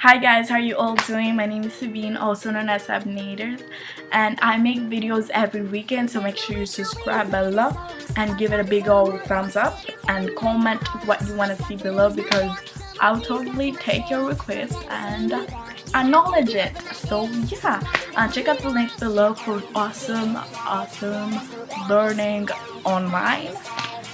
Hi guys, how are you all doing? My name is Sabine, also known as Sabinators, and I make videos every weekend, so make sure you subscribe below and give it a big old thumbs up and comment what you want to see below, because I'll totally take your request and acknowledge it. So yeah, check out the link below for awesome learning online.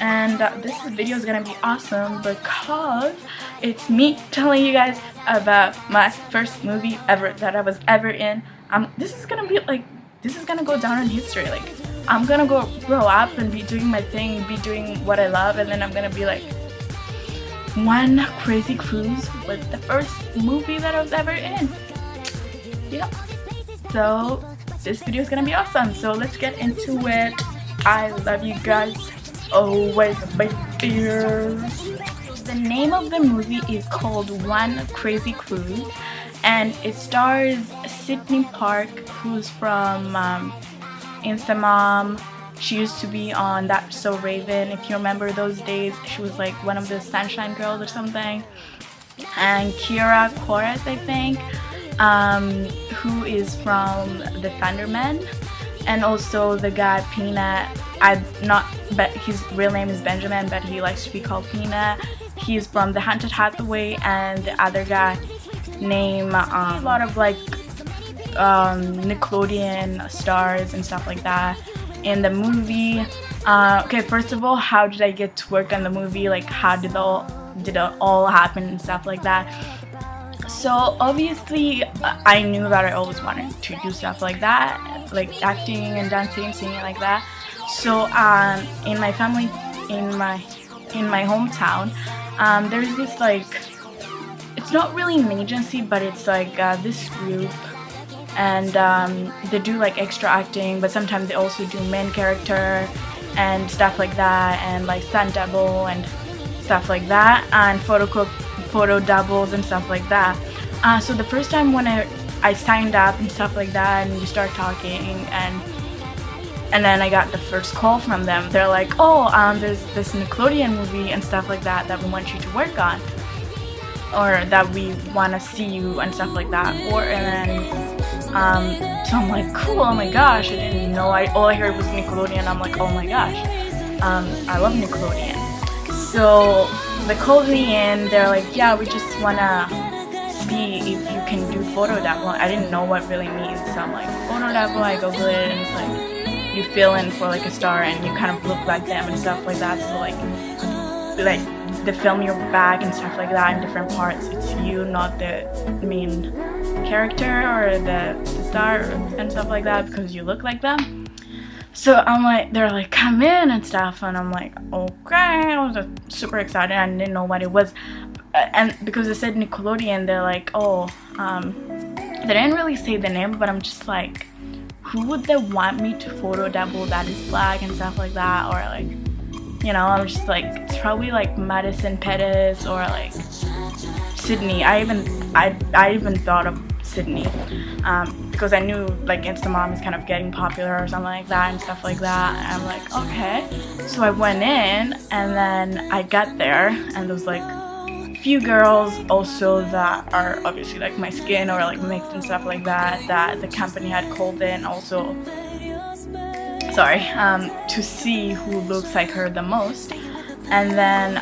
And this video is gonna be awesome because it's me telling you guys about my first movie ever that I was ever in. This is gonna go down in history. Like, I'm gonna grow up and be doing my thing, be doing what I love, and then I'm gonna be like, One Crazy Cruise was the first movie that I was ever in. Yeah. So this video is gonna be awesome. So let's get into it. I love you guys. Always my fears. The name of the movie is called One Crazy Cruise, and it stars Sydney Park, who's from Instamom. She used to be on That So Raven, if you remember those days. She was like one of the Sunshine Girls or something. And Kira Chorus, I think, who is from The Thundermen. And also the guy Peanut, but his real name is Benjamin, but he likes to be called Peanut. He's from The Haunted Hathaway. And the other guy named a lot of like Nickelodeon stars and stuff like that in the movie. Okay, first of all, how did I get to work on the movie? Like, how did it all happen and stuff like that? So obviously I knew that I always wanted to do stuff like that, like acting and dancing, singing like that. So in my family, in my hometown, there's this, like, it's not really an agency, but it's like this group, and they do like extra acting, but sometimes they also do main character and stuff like that, and like stunt double and stuff like that, and photo doubles and stuff like that. So the first time when I signed up and stuff like that, and we start talking, and then I got the first call from them. They're like, oh, there's this Nickelodeon movie and stuff like that we want you to work on, or that we want to see you and stuff like that. So I'm like, cool, oh my gosh, I didn't know. All I heard was Nickelodeon. I'm like, oh my gosh, I love Nickelodeon. So they called me in. They're like, yeah, we just wanna see if you can do photo double. I didn't know what really means, so I'm like, photo double. I googled it, and it's like you fill in for like a star and you kind of look like them and stuff like that. So like they film your back and stuff like that in different parts. It's you, not the main character or the star and stuff like that, because you look like them. So I'm like, they're like, come in and stuff, and I'm like, okay. I was just super excited. I didn't know what it was, and because they said Nickelodeon, they're like, oh, they didn't really say the name, but I'm just like, who would they want me to photo double that is black and stuff like that, or like, you know, I'm just like, it's probably like Madison Pettis or like Sydney. I even thought of Sydney, because I knew like Instamom is kind of getting popular or something like that and stuff like that. And I'm like, okay. So I went in, and then I got there, and there was like a few girls also that are obviously like my skin or like mixed and stuff like that, that the company had called in also, to see who looks like her the most. And then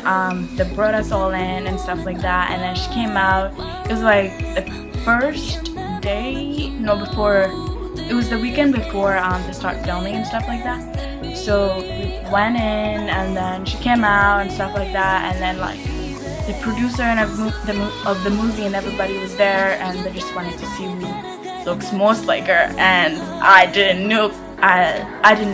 they brought us all in and stuff like that, and then she came out. It was like the first day, it was the weekend before they start filming and stuff like that. So we went in, and then she came out and stuff like that, and then like the producer and of the movie and everybody was there, and they just wanted to see who looks most like her. And I did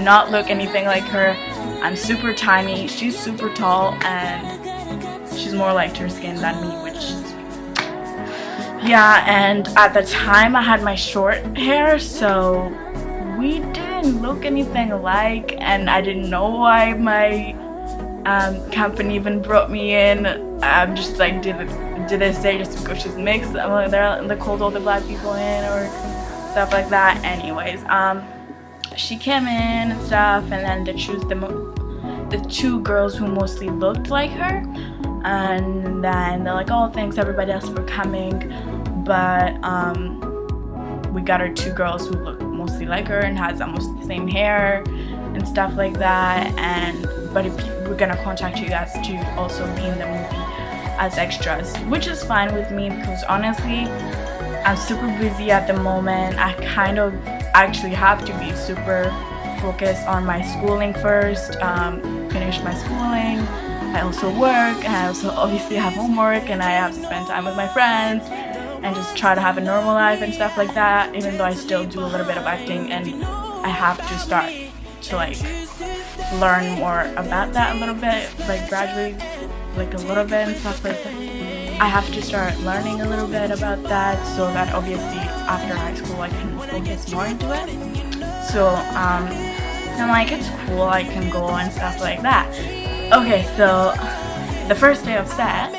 not look anything like her. I'm super tiny, she's super tall, and she's more light to her skin than me, which, yeah. And at the time I had my short hair, so we didn't look anything alike, and I didn't know why my company even brought me in. I'm just like, did they say just because she's mixed, they called all the black people in or stuff like that? Anyways, she came in and stuff, and then they choose the two girls who mostly looked like her, and then they're like, oh, thanks everybody else for coming, but we got her 2 girls who look mostly like her and has almost the same hair and stuff like that. But if we're gonna contact you guys to also be in the movie as extras, which is fine with me, because honestly I'm super busy at the moment. I kind of actually have to be super focused on my schooling first, finish my schooling. I also work, and I also obviously have homework, and I have to spend time with my friends and just try to have a normal life and stuff like that, even though I still do a little bit of acting, and I have to start to like learn more about that a little bit, like gradually, like a little bit and stuff like that. I have to start learning a little bit about that, so that obviously after high school I can focus more into it. So I'm like, it's cool, I can go and stuff like that. Okay, so the first day of set,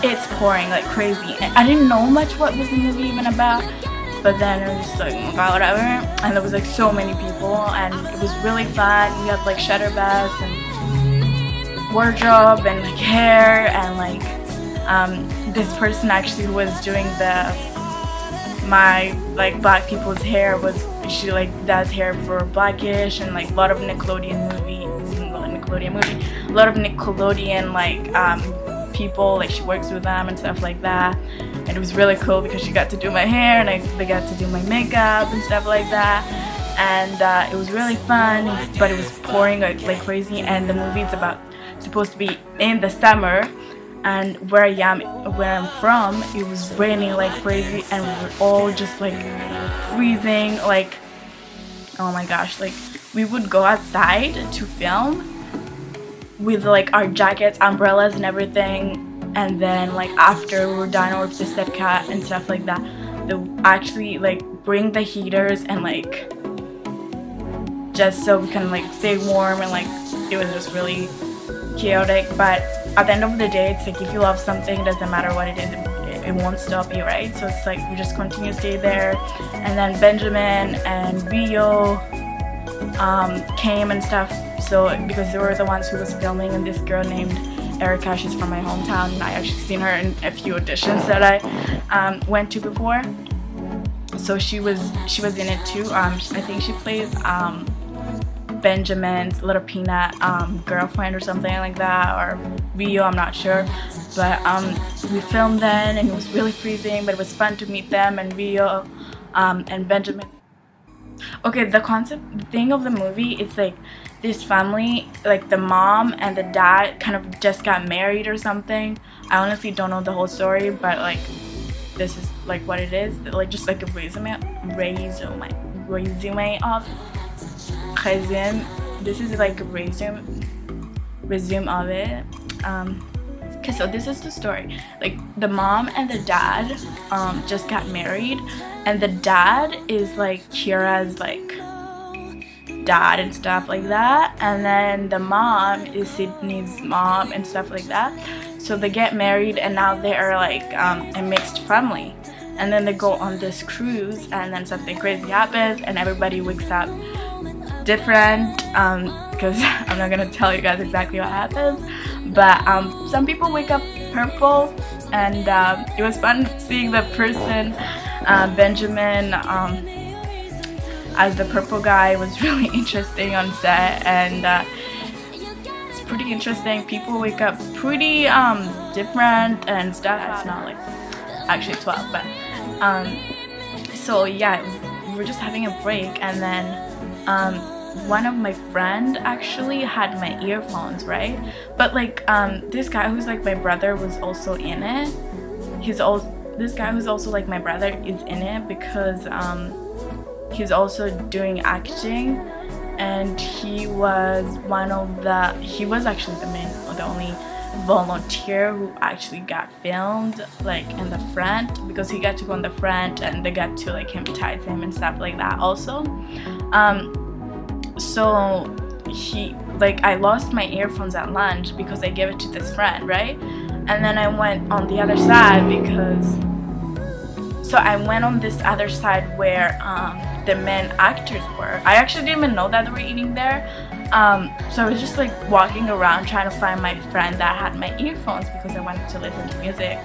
it's pouring like crazy. I didn't know much what was the movie even about, but then it was just like, okay, whatever. And there was like so many people, and it was really fun. We had like shutter baths and wardrobe and like hair, and like this person actually who was doing my like black people's hair she like does hair for Blackish and like a lot of Nickelodeon like people, like she works with them and stuff like that. And it was really cool because she got to do my hair, and they got to do my makeup and stuff like that. And it was really fun, but it was pouring like crazy. And the movie is supposed to be in the summer, and where I'm from, it was raining like crazy, and we were all just like freezing, like, oh my gosh. Like, we would go outside to film with like our jackets, umbrellas and everything, and then like after we were done with the set cut and stuff like that, they actually like bring the heaters and like just so we can like stay warm, and like it was just really chaotic. But at the end of the day, it's like if you love something, it doesn't matter what it is, it won't stop you, right? So it's like we just continue to stay there. And then Benjamin and Rio came and stuff, so because they were the ones who was filming, and this girl named Erica, she's from my hometown, and I actually seen her in a few auditions that I went to before. So she was in it too. I think she plays Benjamin's little peanut girlfriend or something like that, or Rio, I'm not sure. But we filmed then, and it was really freezing, but it was fun to meet them and Rio and Benjamin. Okay, the thing of the movie is like this family, like the mom and the dad kind of just got married or something. I honestly don't know the whole story, but like this is like what it is, like just like a resume of this is like a resume of it. Okay, so this is the story. Like the mom and the dad just got married, and the dad is like Kira's like dad and stuff like that, and then the mom is Sydney's mom and stuff like that. So they get married, and now they are like a mixed family. And then they go on this cruise, and then something crazy happens, and everybody wakes up different, because I'm not gonna tell you guys exactly what happens, but some people wake up purple, and it was fun seeing the person, Benjamin, as the purple guy. Was really interesting on set, and it's pretty interesting. People wake up pretty different and stuff. It's not like actually 12, but so yeah, we were just having a break, and then one of my friend actually had my earphones, right? But like this guy who's like my brother was also in it. This guy who's also like my brother is in it because he's also doing acting, and he was actually the only volunteer who actually got filmed like in the front, because he got to go in the front, and they got to like hypnotize him and stuff like that also. So I lost my earphones at lunch because I gave it to this friend, right? And then I went on the other side I went on this other side where the main actors were. I actually didn't even know that they were eating there. So I was just like walking around trying to find my friend that had my earphones, because I wanted to listen to music.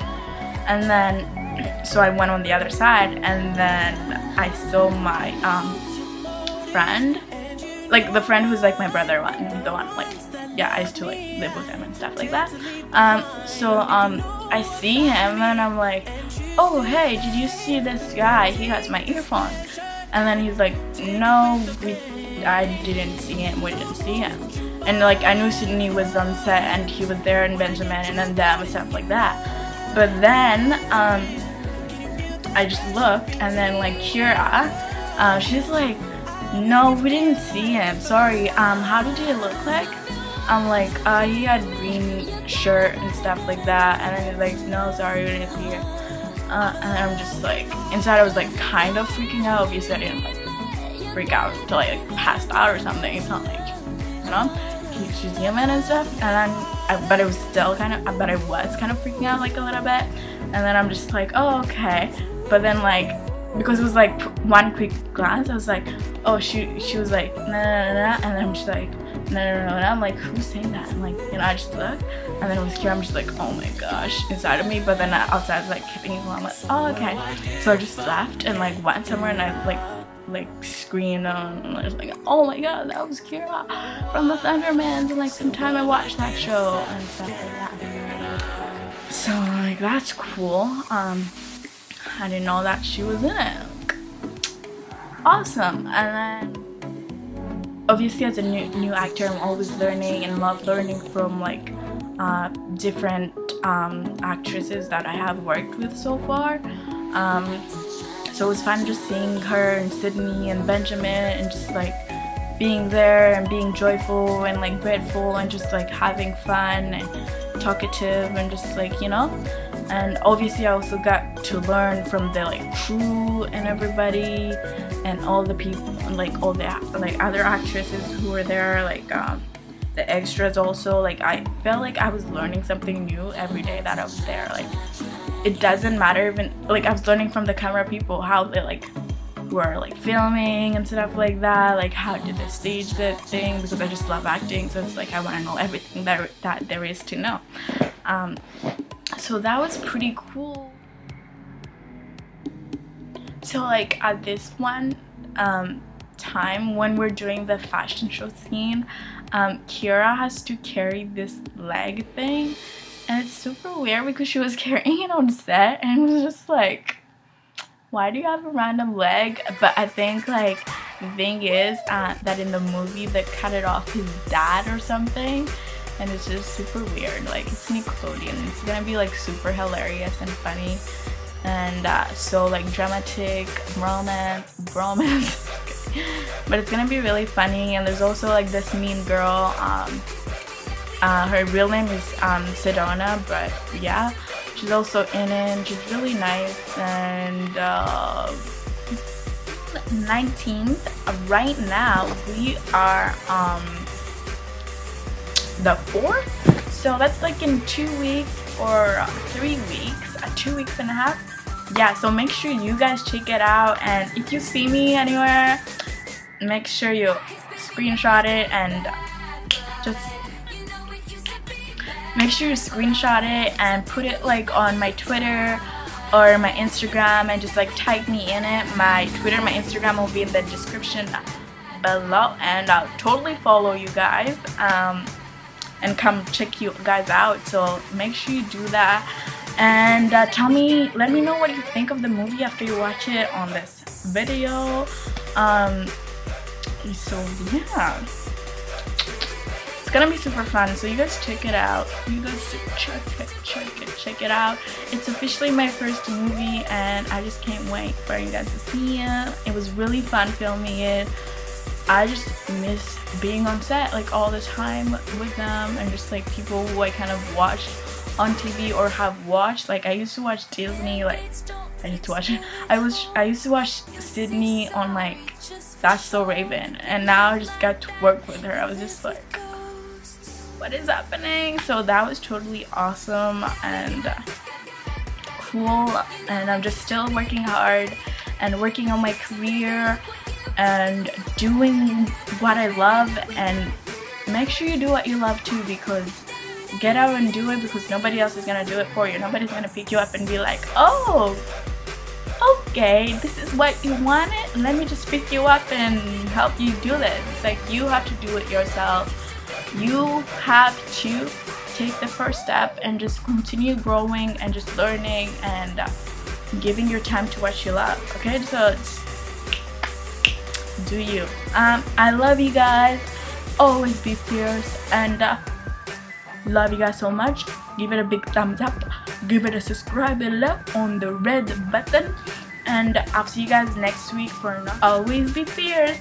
And then so I went on the other side, and then I saw my friend, like the friend who's like my brother one, the one like, yeah, I used to like live with him and stuff like that. So I see him and I'm like, oh hey, did you see this guy? He has my earphones. And then he's like, no, I didn't see him, we didn't see him. And like I knew Sydney was on set and he was there, and Benjamin and then them and stuff like that. But then I just looked, and then like Kira, she's like, no, we didn't see him, sorry, how did he look like? I'm like, he had green shirt and stuff like that. And then he's like, no, sorry, we didn't see him. And I'm just like, inside I was like kind of freaking out. Obviously I didn't like freak out till I like passed out or something. It's not like, you know, she's human and stuff. And then but it was still kind of, but I was kind of freaking out like a little bit. And then I'm just like, oh okay. But then like, because it was like one quick glance, I was like, oh, she was like, nah, nah, nah, and then I'm just like, no, and I'm like, who's saying that? And like, you know, I just look, and then it was Kira. I'm just like, oh my gosh, inside of me. But then outside I was like hitting people. I'm like, oh okay. So I just left and like went somewhere, and I like screamed, and I was like, oh my god, that was Kira from the Thundermans. And like sometime I watched that show and stuff like that. So like that's cool. I didn't know that she was in it. Awesome. And then obviously as a new actor, I'm always learning and love learning from like different actresses that I have worked with so far. So it was fun just seeing her and Sydney and Benjamin, and just like being there and being joyful and like grateful and just like having fun and talkative and just like, you know. And obviously I also got to learn from the like crew and everybody and all the people, like all the like other actresses who were there, like the extras also. Like I felt like I was learning something new every day that I was there. Like it doesn't matter, even like I was learning from the camera people how they like were like filming and stuff like that, like how did they stage the thing, because I just love acting, so it's like I want to know everything that there is to know. So that was pretty cool. So like at this one time when we're doing the fashion show scene, Kira has to carry this leg thing, and it's super weird because she was carrying it on set, and it was just like, why do you have a random leg? But I think like the thing is that in the movie they cut it off his dad or something, and it's just super weird. Like it's Nickelodeon, it's gonna be like super hilarious and funny, and so like dramatic romance but it's gonna be really funny. And there's also like this mean girl, her real name is Sedona, but yeah, she's also in it. She's really nice. And 19th, right now we are the 4th, so that's like in 2 weeks or 3 weeks, 2 weeks and a half. Yeah, so make sure you guys check it out, and if you see me anywhere, make sure you screenshot it, and just make sure you screenshot it and put it like on my Twitter or my Instagram, and just like tag me in it. My Twitter, my Instagram will be in the description below, and I'll totally follow you guys and come check you guys out. So make sure you do that, and let me know what you think of the movie after you watch it on this video. So yeah, it's gonna be super fun, so you guys check it out. You guys check it out. It's officially my first movie, and I just can't wait for you guys to see it. It was really fun filming it. I just miss being on set like all the time with them, and just like people who I kind of watched on TV or have watched. Like I used to watch Disney, like I used to watch Sydney on like That's So Raven, and now I just got to work with her. I was just like, what is happening? So that was totally awesome and cool, and I'm just still working hard and working on my career and doing what I love. And make sure you do what you love too, because get out and do it, because nobody else is gonna do it for you. Nobody's gonna pick you up and be like, oh, okay, this is what you wanted, let me just pick you up and help you do this. It's like you have to do it yourself. You have to take the first step and just continue growing and just learning and giving your time to what you love. Okay, so it's, do you. I love you guys. Always be fierce, and love you guys so much. Give it a big thumbs up, give it a subscribe below on the red button, and I'll see you guys next week for another. Always be fierce.